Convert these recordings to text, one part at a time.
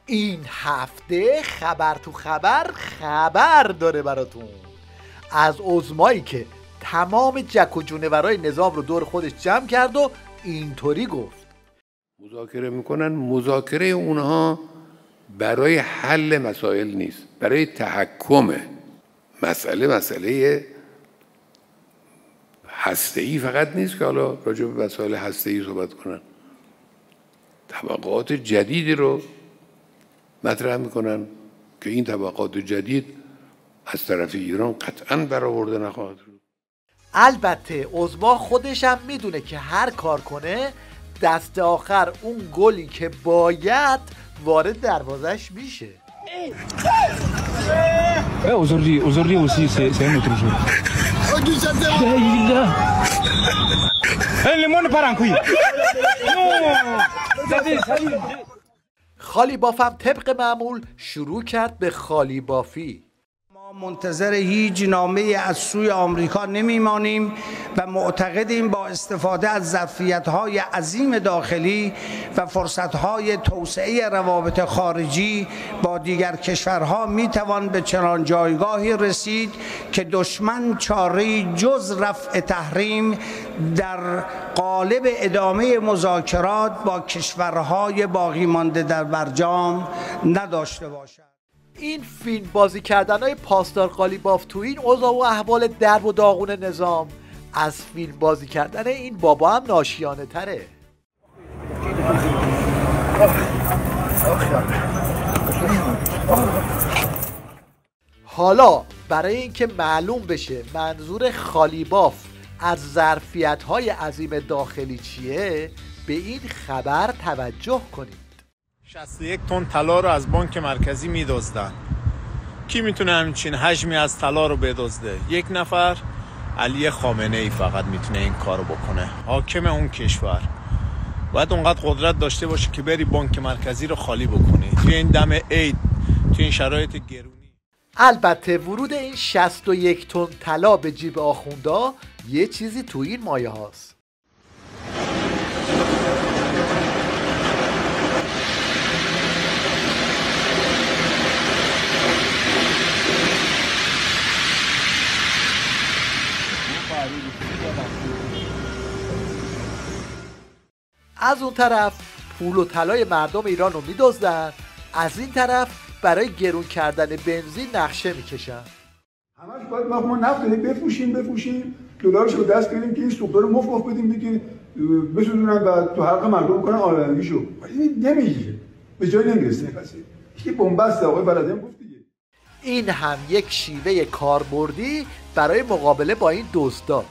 این هفته خبر تو خبر داره براتون از عظمایی که تمام جک و جونورای نظام رو دور خودش جمع کرد و اینطوری گفت مذاکره میکنن. مذاکره اونها برای حل مسائل نیست، برای تحکمه. مسئله هسته‌ای فقط نیست که حالا راجع به مسائل هسته‌ای صحبت کنن، طبقات جدیدی رو مطرح میکنن که این طبقات جدید از طرف ایران قطعاً برآورده نخواهد شد. البته عظما خودش هم میدونه که هر کار کنه دست آخر اون گلی که باید وارد دروازش میشه. Aujourd'hui aussi, c'est un autre jour. Le monde part en couille. خالی بافم طبق معمول شروع کرد به خالی بافی. ما منتظر هیچ نامه از سوی آمریکا نمیمانیم و معتقدیم با استفاده از ظرفیت‌های عظیم داخلی و فرصت‌های توسعه روابط خارجی با دیگر کشورها میتوان به چنان جایگاهی رسید که دشمن چاره‌ای جز رفع تحریم در قالب ادامه مذاکرات با کشورهای باقی مانده در برجام نداشته باشد. این فیلم بازی کردنهای پاسدار قالیباف تو این اوضاع و احوال درب و داغون نظام از فیلم بازی کردن این بابا هم ناشیانه تره. حالا برای اینکه معلوم بشه منظور خالیباف از ظرفیت‌های عظیم داخلی چیه، به این خبر توجه کنید. 61 تن طلا رو از بانک مرکزی میدزدن. کی میتونه همچین حجمی از طلا رو بدزده؟ یک نفر، علی خامنه ای فقط میتونه این کارو بکنه، حاکم اون کشور. باید اونقدر قدرت داشته باشه که بری بانک مرکزی رو خالی بکنی توی این دم عید، توی این شرایط گرونی. البته ورود این 61 تن طلا به جیب آخوندا یه چیزی تو این مایه هاست. از اون طرف پول و طلای مردم ایران رو میدزدن، از این طرف برای گرون کردن بنزین نقشه میکشن. همش باید ما نفت بفروشیم دلارش رو دست کنیم که این سوختار رو مفت بدیم دیگه بسوزونن و تو حلق مردم کنن آلندیشو. این نمیگیره، به جای نمیرسه. پس یه بنبست آقای بلدن گفت دیگه. این هم یک شیوه کاربردی برای مقابله با این دزدا.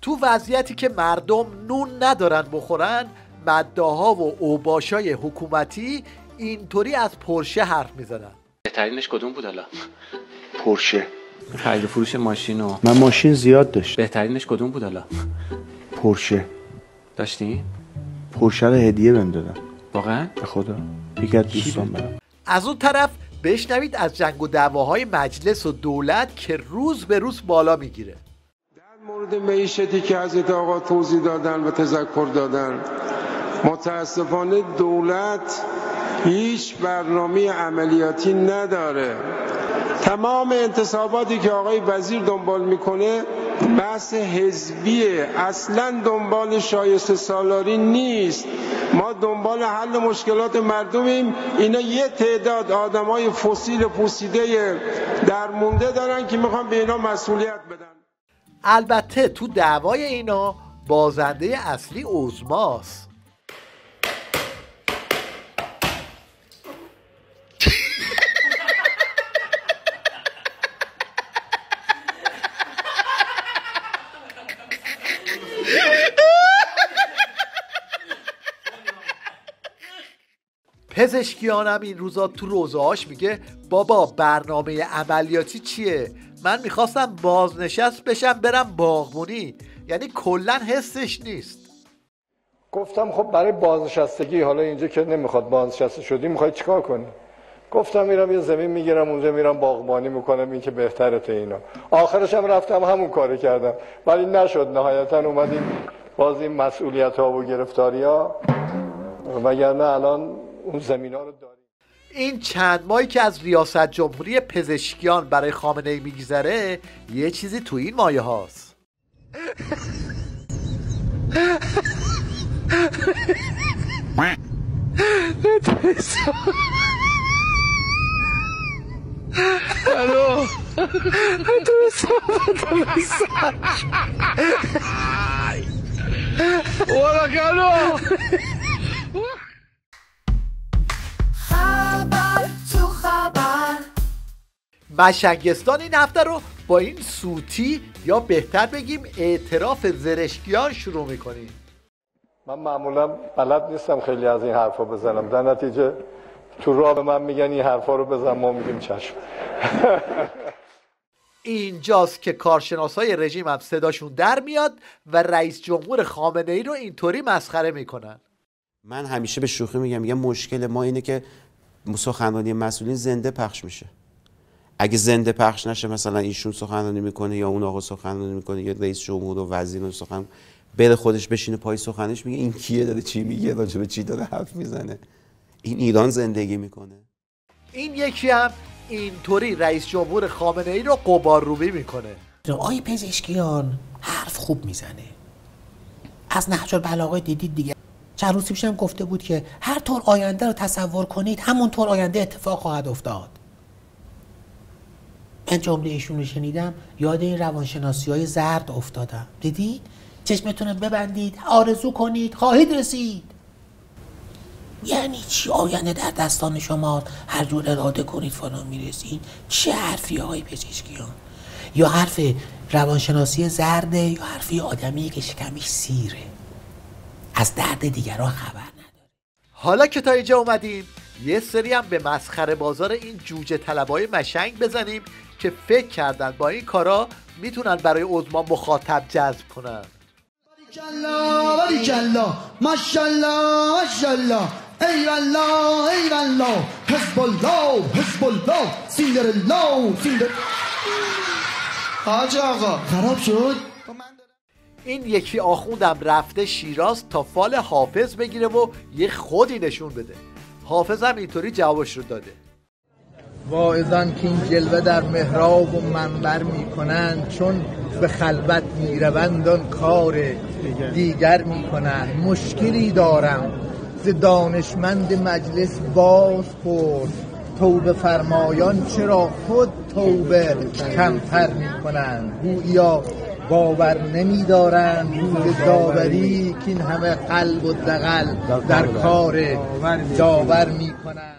تو وضعیتی که مردم نون ندارن بخورن، مداها و اوباشای حکومتی اینطوری از پرشه حرف میزنن. بهترینش کدوم بود حالا؟ پرشه. خرید فروش ماشین و من ماشین زیاد داشت. بهترینش کدوم بود حالا؟ پرشه. داشتی؟ پرشه رو هدیه بهم دادن. واقعا؟ به خدا. یکی از دوستان برام. از اون طرف بشنوید از جنگ و دعواهای مجلس و دولت که روز به روز بالا میگیره. در مورد معیشتی که حضرت آقا توضیح دادن و تذکر دادن، متاسفانه دولت هیچ برنامه عملیاتی نداره. تمام انتصاباتی که آقای وزیر دنبال میکنه بحث حزبیه، اصلا دنبال شایسته سالاری نیست. ما دنبال حل مشکلات مردمیم. اینا یه تعداد آدمای فسیل پوسیده درمونده دارن که میخوان به اینا مسئولیت بدن. البته تو دعوای اینا بازنده اصلی عظماست. پزشکیانم این روزا تو روزهاش میگه بابا برنامه عملیاتی چیه؟ من میخواستم بازنشست بشم برم باغبونی، یعنی کلن حسش نیست. گفتم خب برای بازنشستگی، حالا اینجا که نمیخواد بازنشسته شدی، میخوای چیکار کنی؟ گفتم میرم یه زمین میگیرم اونجا میرم باغبانی میکنم، این که بهتره تا اینا. آخرش هم رفتم همون کاری کردم ولی نشد. نهایتا اومدیم باز این مسئولیت ها و گرفتاری ها، وگرنه الان اون زمین ها رو داریم. این چند ماهی که از ریاست جمهوری پزشکیان برای خامنه‌ای میگذره یه چیزی تو این مایه هاست. مشنگستان این هفته رو با این سوتی یا بهتر بگیم اعتراف زرشکیان شروع میکنیم. من معمولا بلد نیستم خیلی از این حرفا بزنم، در نتیجه تو راه به من میگن این حرفا رو بزن، ما میگیم چشم. اینجاست که کارشناسای رژیم هم صداشون در میاد و رئیس جمهور خامنه‌ای رو اینطوری مسخره میکنن. من همیشه به شوخی میگم مشکل ما اینه که سخنرانی مسئولین زنده پخش میشه. اگه زنده پخش نشه، مثلا ایشون سخنرانی میکنه یا اون آقا سخنرانی میکنه یا رئیس جمهور و وزیر سخن بره خودش بشینه پای سخنش میگه این کیه داره چی میگه، راجع به چی داره حرف میزنه. این ایران زندگی میکنه. این یکی هم اینطوری رئیس جمهور خامنه‌ای رو غبارروبی میکنه. آقای پزشکیان حرف خوب میزنه. از نهج البلاغه دیدید دیگه. چند روز پیشم گفته بود که هر طور آینده رو تصور کنید همونطور آینده اتفاق خواهد افتاد. من جمله ایشون رو شنیدم یاد این روانشناسی‌های زرد افتادم. دیدید؟ چشمتون رو ببندید، آرزو کنید، خواهید رسید. یعنی چی آینده در دستان شما، هر جور اراده کنید فلان میرسید؟ چه حرفی آقای پزشکیان؟ یا حرف روانشناسی زرده یا حرفی آدمی که شکمش سیره، از درد دیگران خبر نداره. حالا که تا اینجا اومدیم یه سری هم به مسخره بازار این جوجه طلبای مشنگ بزنیم که فکر کردن با این کارا میتونن برای عظما مخاطب جذب کنن. باریکلا ماشاءالله ماشاءالله ای والله ای والله حزب الله سیندرلا حاج آقا خراب شد. این یکی آخوندم رفته شیراز تا فال حافظ بگیره و یه خودی نشون بده. حافظ هم اینطوری جوابش رو داده. واعظان که این جلوه در محراب و منبر میکنند، چون به خلوت میروند آن کار دیگر میکنند. مشکلی دارم ز دانشمند مجلس باز پرس، توبه فرمایان چرا خود توبه کمتر میکنند. گویا باور نمیدارند روز داوری که این همه قلب و دغل در کار داور میکنند.